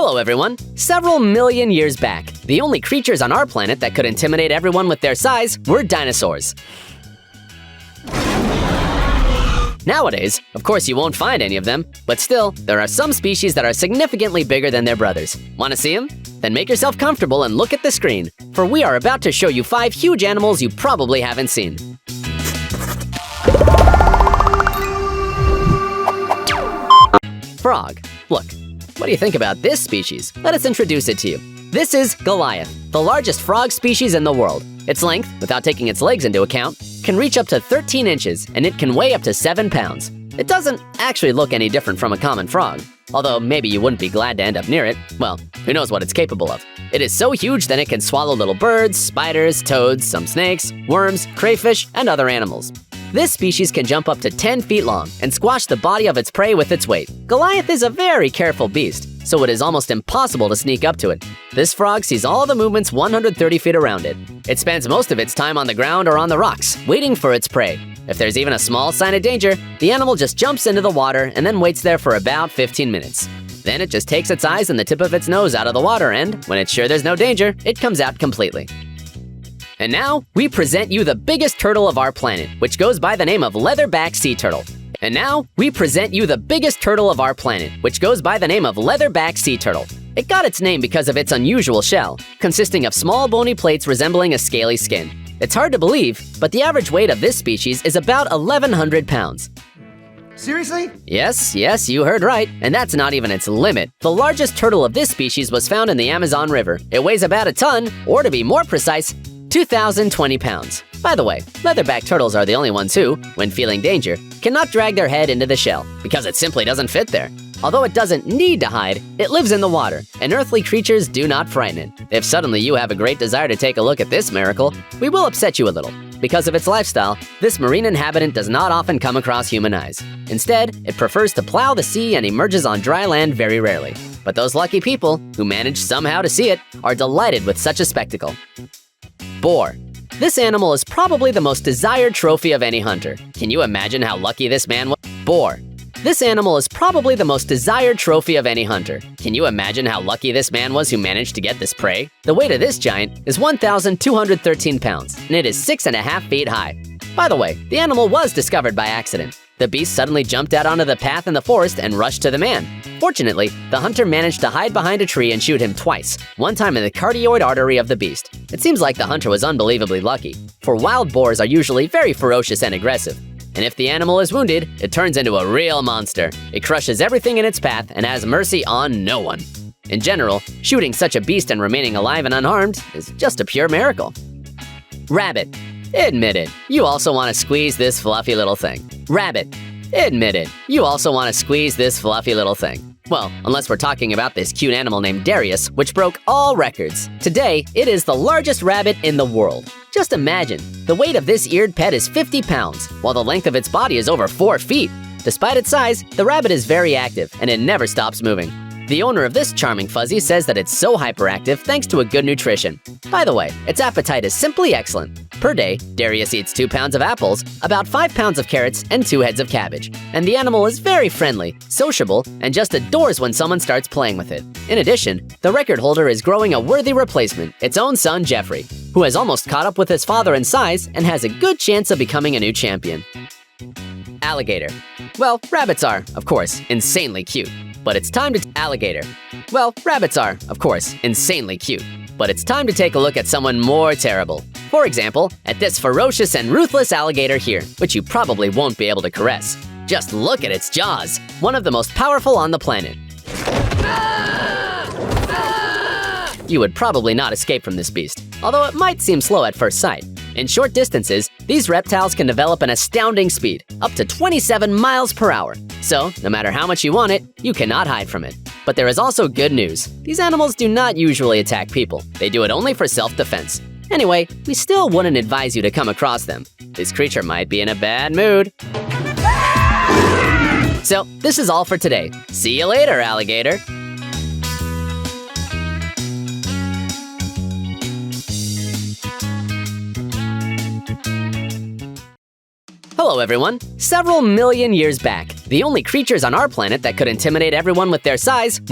Hello everyone! Several million years back, the only creatures on our planet that could intimidate everyone with their size were dinosaurs. Nowadays, of course you won't find any of them, but still, there are some species that are significantly bigger than their brothers. Want to see them? Then make yourself comfortable and look at the screen, for we are about to show you 5 huge animals you probably haven't seen. Frog. Look, what do you think about this species? Let us introduce it to you. This is Goliath, the largest frog species in the world. Its length, without taking its legs into account, can reach up to 13 inches, and it can weigh up to 7 pounds. It doesn't actually look any different from a common frog, although maybe you wouldn't be glad to end up near it. Well, who knows what it's capable of. It is so huge that it can swallow little birds, spiders, toads, some snakes, worms, crayfish, and other animals. This species can jump up to 10 feet long and squash the body of its prey with its weight. Goliath is a very careful beast, so it is almost impossible to sneak up to it. This frog sees all the movements 130 feet around it. It spends most of its time on the ground or on the rocks, waiting for its prey. If there's even a small sign of danger, the animal just jumps into the water and then waits there for about 15 minutes. Then it just takes its eyes and the tip of its nose out of the water, and when it's sure there's no danger, it comes out completely. And now, we present you the biggest turtle of our planet, which goes by the name of leatherback sea turtle. And now, we present you the biggest turtle of our planet, which goes by the name of leatherback sea turtle. It got its name because of its unusual shell, consisting of small bony plates resembling a scaly skin. It's hard to believe, but the average weight of this species is about 1,100 pounds. Seriously? Yes, you heard right, and that's not even its limit. The largest turtle of this species was found in the Amazon River. It weighs about a ton, or to be more precise, 2,020 pounds. By the way, leatherback turtles are the only ones who, when feeling danger, cannot drag their head into the shell, because it simply doesn't fit there. Although it doesn't need to hide, it lives in the water, and earthly creatures do not frighten it. If suddenly you have a great desire to take a look at this miracle, we will upset you a little. Because of its lifestyle, this marine inhabitant does not often come across human eyes. Instead, it prefers to plow the sea and emerges on dry land very rarely. But those lucky people, who manage somehow to see it, are delighted with such a spectacle. Boar. This animal is probably the most desired trophy of any hunter. Can you imagine how lucky this man was? Boar. This animal is probably the most desired trophy of any hunter. Can you imagine how lucky this man was who managed to get this prey? The weight of this giant is 1,213 pounds, and it is 6.5 feet high. By the way, the animal was discovered by accident. The beast suddenly jumped out onto the path in the forest and rushed to the man. Fortunately, the hunter managed to hide behind a tree and shoot him twice, one time in the cardioid artery of the beast. It seems like the hunter was unbelievably lucky, for wild boars are usually very ferocious and aggressive. And if the animal is wounded, it turns into a real monster. It crushes everything in its path and has mercy on no one. In general, shooting such a beast and remaining alive and unharmed is just a pure miracle. Rabbit. Admit it, you also want to squeeze this fluffy little thing. Rabbit. Admit it, you also want to squeeze this fluffy little thing. Well, unless we're talking about this cute animal named Darius, which broke all records. Today, it is the largest rabbit in the world. Just imagine, the weight of this eared pet is 50 pounds, while the length of its body is over 4 feet. Despite its size, the rabbit is very active, and it never stops moving. The owner of this charming fuzzy says that it's so hyperactive thanks to a good nutrition. By the way, its appetite is simply excellent. Per day, Darius eats 2 pounds of apples, about 5 pounds of carrots, and 2 heads of cabbage. And the animal is very friendly, sociable, and just adores when someone starts playing with it. In addition, the record holder is growing a worthy replacement, its own son Jeffrey, who has almost caught up with his father in size and has a good chance of becoming a new champion. Alligator. Well, rabbits are, of course, insanely cute. But it's time to alligator. Well, rabbits are, of course, insanely cute. But it's time to take a look at someone more terrible. For example, at this ferocious and ruthless alligator here, which you probably won't be able to caress. Just look at its jaws, one of the most powerful on the planet. You would probably not escape from this beast, although it might seem slow at first sight. In short distances, these reptiles can develop an astounding speed, up to 27 miles per hour. So, no matter how much you want it, you cannot hide from it. But there is also good news. These animals do not usually attack people. They do it only for self-defense. Anyway, we still wouldn't advise you to come across them. This creature might be in a bad mood. So, this is all for today. See you later, alligator. Hello everyone! Several million years back, the only creatures on our planet that could intimidate everyone with their size